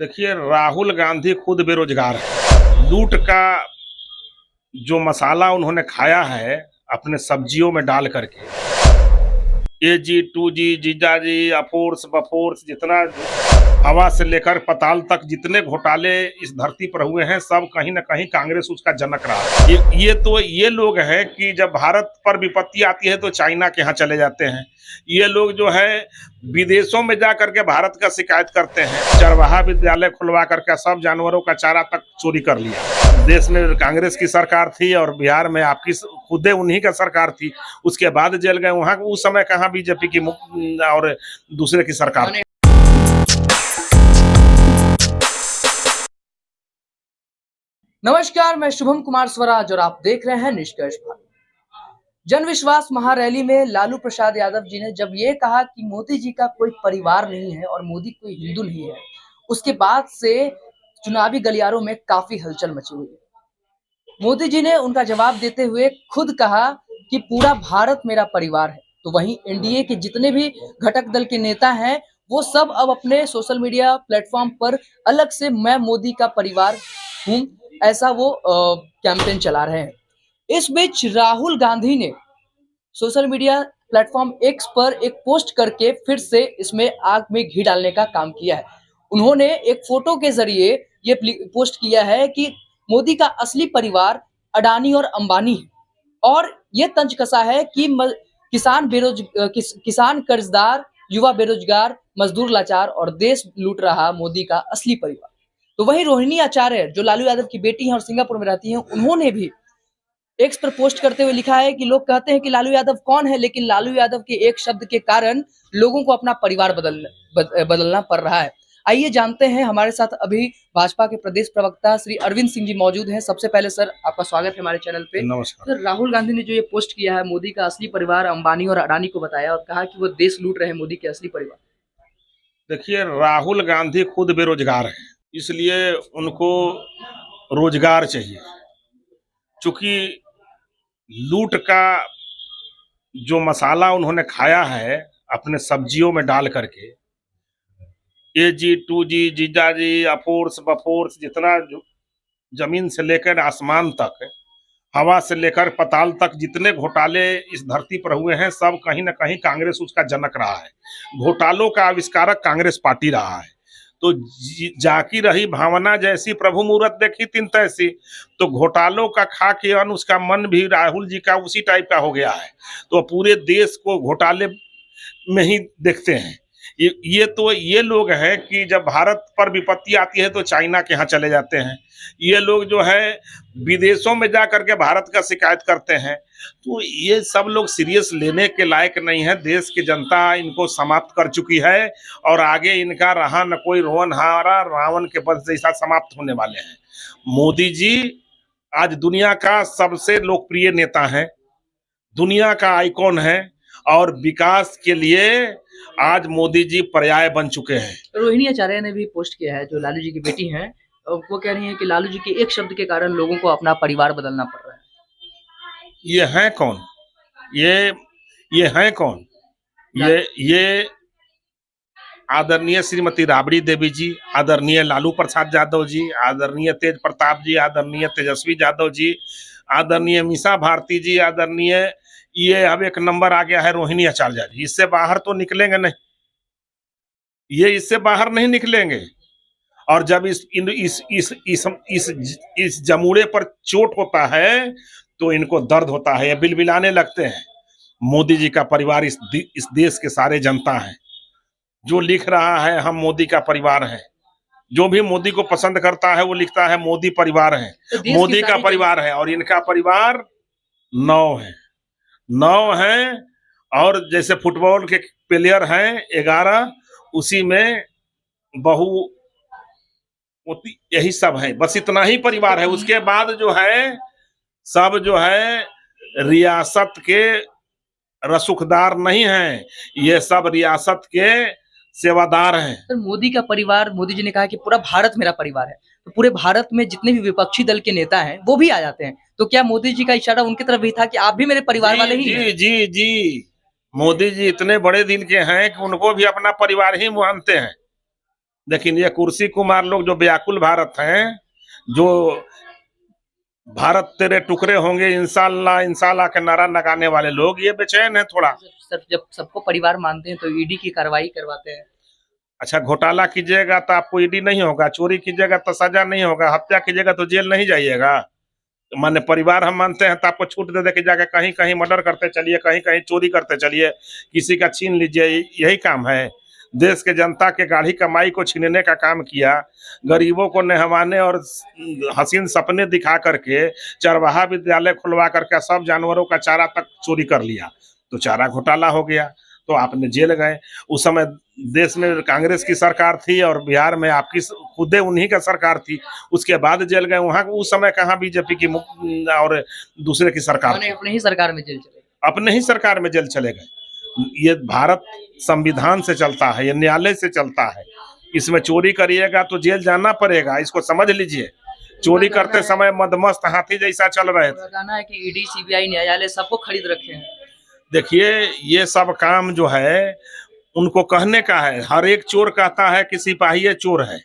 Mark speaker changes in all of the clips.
Speaker 1: देखिए, राहुल गांधी खुद बेरोजगार है। लूट का जो मसाला उन्होंने खाया है अपने सब्जियों में डाल करके, ए जी टू जी जीजा जी अफोर्स बफोर्स, जितना हवा से लेकर पताल तक जितने घोटाले इस धरती पर हुए हैं, सब कहीं ना कहीं कांग्रेस उसका जनक रहा है। ये लोग हैं कि जब भारत पर विपत्ति आती है तो चाइना के यहाँ चले जाते हैं। ये लोग जो है विदेशों में जा करके भारत का शिकायत करते हैं। चरवाहा विद्यालय खुलवा करके सब जानवरों का चारा तक चोरी कर लिया। देश में कांग्रेस की सरकार थी और बिहार में आपकी खुदे उन्हीं का सरकार थी। उसके बाद जेल गए। वहां उस समय कहाँ बीजेपी की और दूसरे की सरकार थी।
Speaker 2: नमस्कार, मैं शुभम कुमार स्वराज और आप देख रहे हैं निष्कर्ष भारत। जन विश्वास महारैली में लालू प्रसाद यादव जी ने जब ये कहा कि मोदी जी का कोई परिवार नहीं है और मोदी कोई हिंदू नहीं है, उसके बाद से चुनावी गलियारों में काफी हलचल मची हुई है। मोदी जी ने उनका जवाब देते हुए खुद कहा कि पूरा भारत मेरा परिवार है। तो वहीं एनडीए के जितने भी घटक दल के नेता हैं, वो सब अब अपने सोशल मीडिया प्लेटफॉर्म पर अलग से मैं मोदी का परिवार हूं, ऐसा वो कैंपेन चला रहे हैं। इस बीच राहुल गांधी ने सोशल मीडिया प्लेटफॉर्म एक्स पर एक पोस्ट करके फिर से इसमें आग में घी डालने का काम किया है। उन्होंने एक फोटो के जरिए ये पोस्ट किया है कि मोदी का असली परिवार अडानी और अंबानी है और ये तंज कसा है कि किसान कर्जदार, युवा बेरोजगार, मजदूर लाचार और देश लूट रहा मोदी का असली परिवार। तो वहीं रोहिणी आचार्य जो लालू यादव की बेटी हैं और सिंगापुर में रहती हैं, उन्होंने भी एक्स पर पोस्ट करते हुए लिखा है कि लोग कहते हैं कि लालू यादव कौन है, लेकिन लालू यादव के एक शब्द के कारण लोगों को अपना परिवार बदलना पड़ रहा है। आइए जानते हैं, हमारे साथ अभी भाजपा के प्रदेश प्रवक्ता श्री अरविंद सिंह जी मौजूद हैं। सबसे पहले सर, आपका स्वागत है हमारे चैनल पे।
Speaker 1: नमस्कार।
Speaker 2: सर, राहुल गांधी ने जो ये पोस्ट किया है, मोदी का असली परिवार अंबानी और अडानी को बताया और कहा कि वो देश लूट रहे हैं मोदी के असली परिवार।
Speaker 1: देखिए, राहुल गांधी खुद बेरोजगार है, इसलिए उनको रोजगार चाहिए। चूंकि लूट का जो मसाला उन्होंने खाया है अपने सब्जियों में डाल करके, ए जी टू जी जीजा जी अफोर्स बफोर्स, जितना जमीन से लेकर आसमान तक, हवा से लेकर पताल तक जितने घोटाले इस धरती पर हुए हैं, सब कहीं ना कहीं कांग्रेस उसका जनक रहा है। घोटालों का आविष्कारक कांग्रेस पार्टी रहा है। तो जाकी रही भावना जैसी प्रभु मूरत देखी तिन तैसी। तो घोटालों का खा के अन उसका मन भी राहुल जी का उसी टाइप का हो गया है। तो पूरे देश को घोटाले में ही देखते हैं। ये लोग हैं कि जब भारत पर विपत्ति आती है तो चाइना के यहाँ चले जाते हैं। ये लोग जो है विदेशों में जा करके भारत का शिकायत करते हैं। तो ये सब लोग सीरियस लेने के लायक नहीं है। देश की जनता इनको समाप्त कर चुकी है और आगे इनका रहा न कोई रोवन हारा, रावण के वंश जैसा समाप्त होने वाले हैं। मोदी जी आज दुनिया का सबसे लोकप्रिय नेता है, दुनिया का आइकॉन है और विकास के लिए आज मोदी जी पर्याय बन चुके हैं।
Speaker 2: रोहिणी आचार्य ने भी पोस्ट किया है, जो लालू जी की बेटी हैं, वो कह रही हैं कि लालू जी के एक शब्द के कारण लोगों को अपना परिवार बदलना पड़ रहा है।
Speaker 1: ये हैं कौन? ये हैं कौन? ये आदरणीय श्रीमती राबड़ी देवी जी, आदरणीय लालू प्रसाद यादव जी, आदरणीय तेज प्रताप जी, आदरणीय तेजस्वी यादव जी, आदरणीय मीसा भारती जी, आदरणीय ये अब एक नंबर आ गया है रोहिणी आचार्य जी। इससे बाहर तो निकलेंगे नहीं, ये इससे बाहर नहीं निकलेंगे। और जब इस जमूड़े पर चोट होता है तो इनको दर्द होता है, ये बिलबिलाने लगते हैं। मोदी जी का परिवार इस देश के सारे जनता है। जो लिख रहा है हम मोदी का परिवार है, जो भी मोदी को पसंद करता है वो लिखता है मोदी परिवार है,
Speaker 2: तो
Speaker 1: मोदी का परिवार है। और इनका परिवार 9 है और जैसे फुटबॉल के प्लेयर हैं 11, उसी में बहु यही सब है। बस इतना ही परिवार है। उसके बाद जो है सब जो है रियासत के रसूखदार नहीं हैं, ये सब रियासत के सेवादार हैं।
Speaker 2: सर, मोदी का परिवार, मोदी जी ने कहा कि पूरा भारत मेरा परिवार है, तो पूरे भारत में जितने भी विपक्षी दल के नेता हैं वो भी आ जाते हैं। तो क्या मोदी जी का इशारा उनकी तरफ भी था कि आप भी मेरे परिवार वाले ही हैं?
Speaker 1: जी, मोदी जी इतने बड़े दिल के हैं कि उनको भी अपना परिवार ही मानते हैं। लेकिन ये कुर्सी कुमार लोग जो व्याकुल भारत हैं, जो भारत तेरे टुकड़े होंगे इंशाल्लाह इंशाल्लाह के नारा लगाने वाले लोग, ये बेचैन है थोड़ा।
Speaker 2: सर जब सबको परिवार मानते हैं तो ईडी की कार्रवाई करवाते हैं।
Speaker 1: अच्छा, घोटाला कीजिएगा तो आपको ईडी नहीं होगा, चोरी कीजिएगा तो सजा नहीं होगा, हत्या कीजिएगा तो जेल नहीं जाइएगा। तो माने परिवार हम मानते हैं तो आपको छूट दे दे के जाके कहीं कहीं मर्डर करते चलिए, कहीं कहीं चोरी करते चलिए, किसी का छीन लीजिए, यही काम है। देश के जनता के गाढ़ी कमाई को छीनने का काम किया, गरीबों को नहवाने और हसीन सपने दिखा करके चरवाहा विद्यालय खुलवा करके सब जानवरों का चारा तक चोरी कर लिया, तो चारा घोटाला हो गया, तो आपने जेल गए। उस समय देश में कांग्रेस की सरकार थी और बिहार में आपकी खुदे उन्हीं का सरकार थी, उसके बाद जेल गए। वहां उस समय कहाँ बीजेपी की और दूसरे की सरकार थी,
Speaker 2: अपने ही सरकार में जेल चले,
Speaker 1: अपने ही सरकार में जेल चले गए। ये भारत संविधान से चलता है, ये न्यायालय से चलता है। इसमें चोरी करिएगा तो जेल जाना पड़ेगा, इसको समझ लीजिए। चोरी करते समय मदमस्त हाथी जैसा चल रहे थे।
Speaker 2: कहना है कि ईडी सीबीआई न्यायालय सबको खरीद रखे हैं।
Speaker 1: देखिए, ये सब काम जो है उनको कहने का है। हर एक चोर कहता है कि सिपाही चोर है,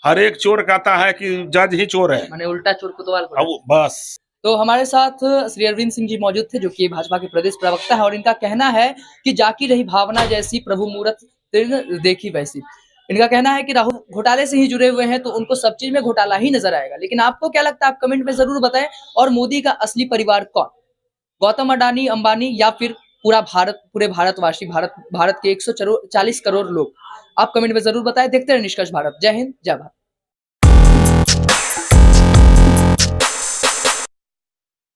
Speaker 1: हर एक चोर कहता है कि जज ही चोर है,
Speaker 2: माने उल्टा चोर कोतवाल
Speaker 1: बस।
Speaker 2: तो हमारे साथ श्री अरविंद सिंह जी मौजूद थे, जो कि भाजपा के प्रदेश प्रवक्ता है, और इनका कहना है कि जाकी रही भावना जैसी प्रभु मूरत देखी वैसी। इनका कहना है कि राहुल घोटाले से ही जुड़े हुए हैं तो उनको सब चीज में घोटाला ही नजर आएगा। लेकिन आपको क्या लगता है, आप कमेंट में जरूर बताएं। और मोदी का असली परिवार कौन, गौतम अडानी, अंबानी, या फिर पूरा भारत, पूरे भारतवासी, भारत के 140 करोड़ लोग? आप कमेंट में जरूर बताएं। देखते रहे निष्कर्ष भारत। जय हिंद, जय भारत।